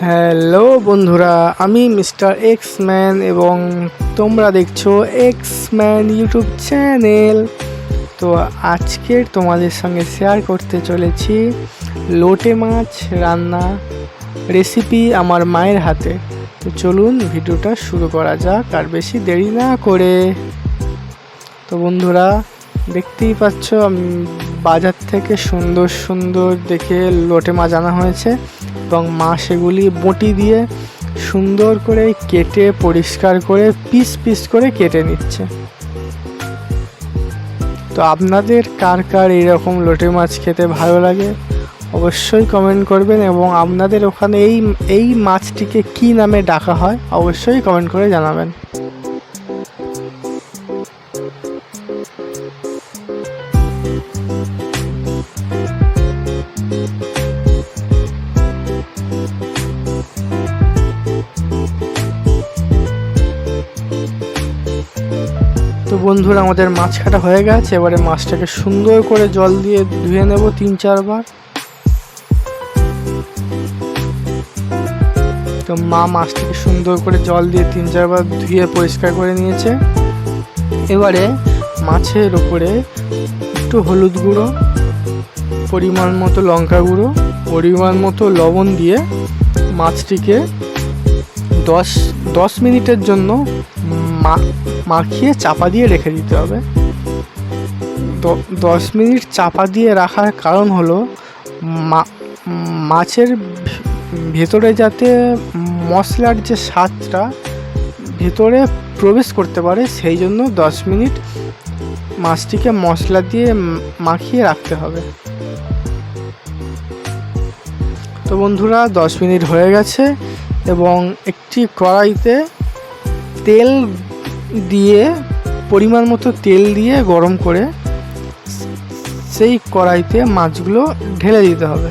Hello বন্ধুরা, আমি mister x man এবং তোমরা দেখছো এক্স ম্যান ইউটিউব চ্যানেল। তো আজকে তোমাদের সঙ্গে শেয়ার করতে চলেছি লোটে মাছ রান্না রেসিপি আমার মায়ের হাতে। তো চলুন ভিডিওটা শুরু করা যাক আর বেশি দেরি না করে। তো বন্ধুরা দেখতেই পাচ্ছ বাজার থেকে সুন্দর সুন্দর দেখে লোটে মাছ আনা হয়েছে এবং মা সেগুলি বঁটি দিয়ে সুন্দর করে কেটে পরিষ্কার করে পিস পিস করে কেটে নিচ্ছে। তো আপনাদের কার কার এইরকম লোটে মাছ খেতে ভালো লাগে অবশ্যই কমেন্ট করবেন, এবং আপনাদের ওখানে এই মাছটিকে কি নামে ডাকা হয় অবশ্যই কমেন্ট করে জানাবেন। তো বন্ধুরা আমাদের মাছ কাটা হয়ে গেছে, এবারে মাছটাকে সুন্দর করে জল দিয়ে ধুয়ে নেব 3-4 বার। তো মা মাছটাকে সুন্দর করে জল দিয়ে 3-4 বার ধুয়ে পরিষ্কার করে নিয়েছে। এবারে মাছের উপরে একটু হলুদ গুঁড়ো, পরিমাণ মতো লঙ্কা গুঁড়ো, পরিমাণ মতো লবণ দিয়ে মাছটিকে 10 মিনিটের জন্য মাখিয়ে চাপা দিয়ে রেখে দিতে হবে। 10 মিনিট চাপা দিয়ে রাখার কারণ হলো মাছের ভেতরে যাতে মশলার যে স্বাদটা ভেতরে প্রবেশ করতে পারে, সেই জন্য 10 মিনিট মাছটিকে মশলা দিয়ে মাখিয়ে রাখতে হবে। তো বন্ধুরা 10 মিনিট হয়ে গেছে এবং একটি কড়াইতে তেল দিয়ে পরিমাণ মতো তেল দিয়ে গরম করে সেই কড়াইতে মাছগুলো ঢেলে দিতে হবে।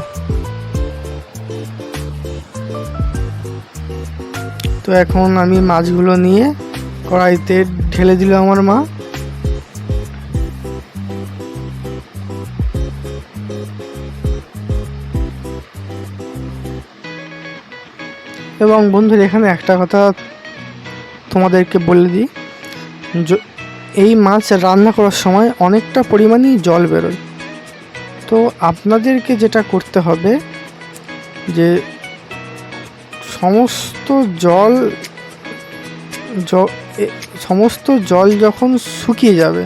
তো এখন আমি মাছগুলো নিয়ে কড়াইতে ঢেলে দিল আমার মা। এবং বন্ধুরা এখানে একটা কথা তোমাদেরকে বলে দিই, এই মাছ রান্না করার সময় অনেকটা পরিমাণেই জল বেরোয়। তো আপনাদেরকে যেটা করতে হবে যে সমস্ত জল যখন শুকিয়ে যাবে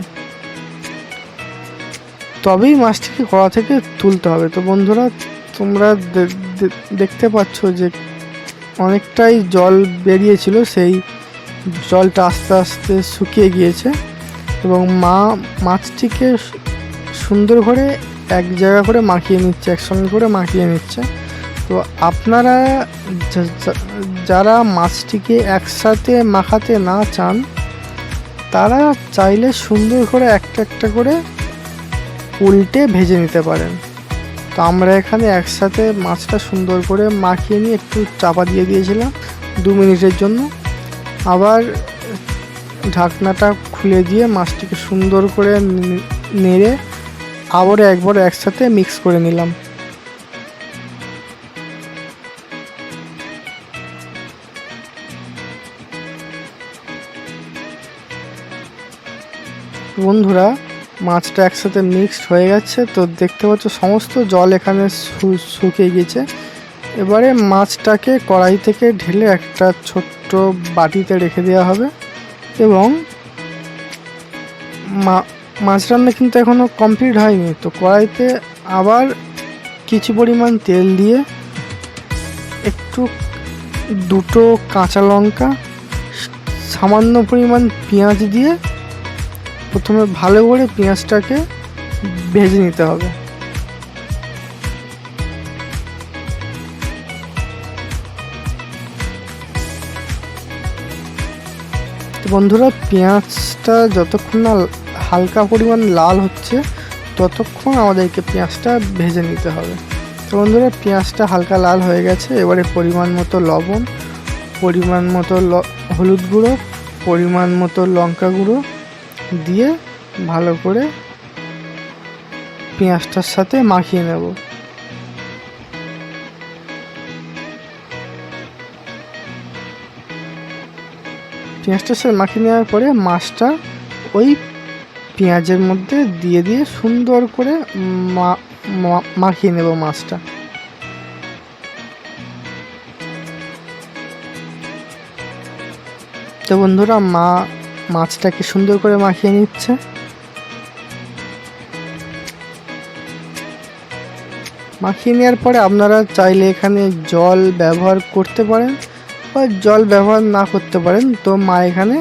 তবেই মাছটিকে কড়া থেকে তুলতে হবে। তো বন্ধুরা তোমরা দেখতে পাচ্ছ যে অনেকটাই জল বেরিয়েছিল, সেই জলটা আস্তে আস্তে শুকিয়ে গিয়েছে এবং মা মাছটিকে সুন্দর করে এক জায়গা করে মাখিয়ে নিচ্ছে, একসঙ্গে করে মাখিয়ে নিচ্ছে। তো আপনারা যারা মাছটিকে একসাথে মাখাতে না চান তারা চাইলে সুন্দর করে একটা একটা করে উল্টে ভেজে নিতে পারেন। তো আমরা এখানে একসাথে মাছটা সুন্দর করে মাখিয়ে নিয়ে একটু চাপা দিয়ে দিয়েছিলাম 2 মিনিটের জন্য। আবার ঢাকনাটা খুলে দিয়ে মাছটিকে সুন্দর করে নেড়ে আবার একবার একসাথে মিক্স করে নিলাম। বন্ধুরা মাছটা একসাথে মিক্সড হয়ে গেছে। তো দেখতে পাচ্ছ সমস্ত জল এখানে শুকিয়ে গেছে। এবারে মাছটাকে কড়াই থেকে ঢেলে একটা ছোট্ট বাটিতে রেখে দেওয়া হবে এবং মাছ রান্না কিন্তু এখনও কমপ্লিট হয়নি। তো কড়াইতে আবার কিছু পরিমাণ তেল দিয়ে একটু 2টো কাঁচা লঙ্কা, সামান্য পরিমাণ পেঁয়াজ দিয়ে প্রথমে ভালো করে পেঁয়াজটাকে ভেজে নিতে হবে। বন্ধুরা পেঁয়াজটা যতক্ষণ না হালকা পরিমাণ লাল হচ্ছে ততক্ষণ আমাদেরকে পেঁয়াজটা ভেজে নিতে হবে। তো বন্ধুরা পেঁয়াজটা হালকা লাল হয়ে গেছে। এবারে পরিমাণ মতো লবণ, পরিমাণ মতো হলুদ গুঁড়ো, পরিমাণ মতো লঙ্কা গুঁড়ো দিয়ে ভালো করে পেঁয়াজটার সাথে মাখিয়ে নেব। পেঁয়াজটার সাথে মাখিয়ে নেওয়ার পরে মাছটা ওই পেঁয়াজের মধ্যে দিয়ে সুন্দর করে মাখিয়ে নেব মাছটা। তো বন্ধুরা মাছটাকে সুন্দর করে মাখিয়ে নিচ্ছে। মাখিয়ে নেওয়ার পরে আপনারা চাইলে এখানে জল ব্যবহার করতে পারেন বা জল ব্যবহার না করতে পারেন। তো মা এখানে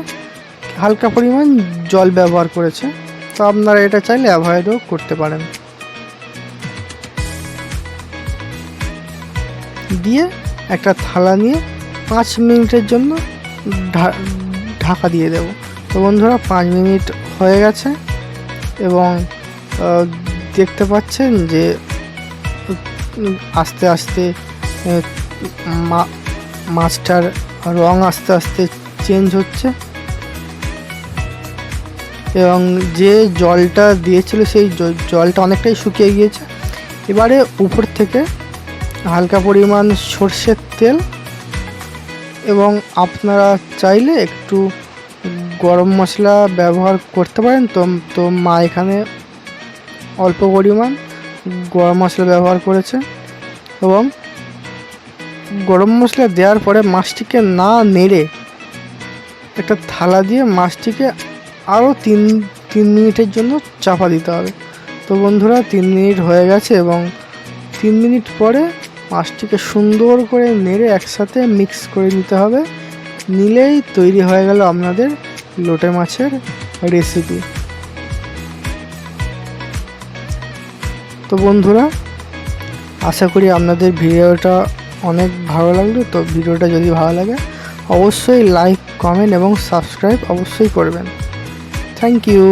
হালকা পরিমাণ জল ব্যবহার করেছে, তো আপনারা এটা চাইলে অ্যাভয়েডও করতে পারেন। দিয়ে একটা থালা নিয়ে 5 মিনিটের জন্য ঢাকা দিয়ে দেব। তো বন্ধুরা 5 মিনিট হয়ে গেছে এবং দেখতে পাচ্ছেন যে আস্তে আস্তে মাছটার রং আস্তে আস্তে চেঞ্জ হচ্ছে এবং যে জলটা দিয়েছিল সেই জলটা অনেকটাই শুকিয়ে গিয়েছে। এবারে উপর থেকে হালকা পরিমাণ সর্ষের তেল এবং আপনারা চাইলে একটু গরম মশলা ব্যবহার করতে পারেন। তো মা এখানে অল্প পরিমাণ গরম মশলা ব্যবহার করেছে এবং গরম মশলা দেওয়ার পরে মাছটিকে না নেড়ে একটা থালা দিয়ে মাছটিকে আরও 3 মিনিটের জন্য চাপা দিতে হবে। তো বন্ধুরা 3 মিনিট হয়ে গেছে এবং 3 মিনিট পরে মাছটিকে সুন্দর করে নেড়ে একসাথে মিক্স করে নিতে হবে। নিলেই তৈরি হয়ে গেল আপনাদের লোটে মাছের রেসিপি। তো বন্ধুরা আশা করি আপনাদের ভিডিওটা অনেক ভালো লাগলো। তো ভিডিওটা যদি ভালো লাগে অবশ্যই লাইক, কমেন্ট এবং সাবস্ক্রাইব অবশ্যই করবেন। Thank you.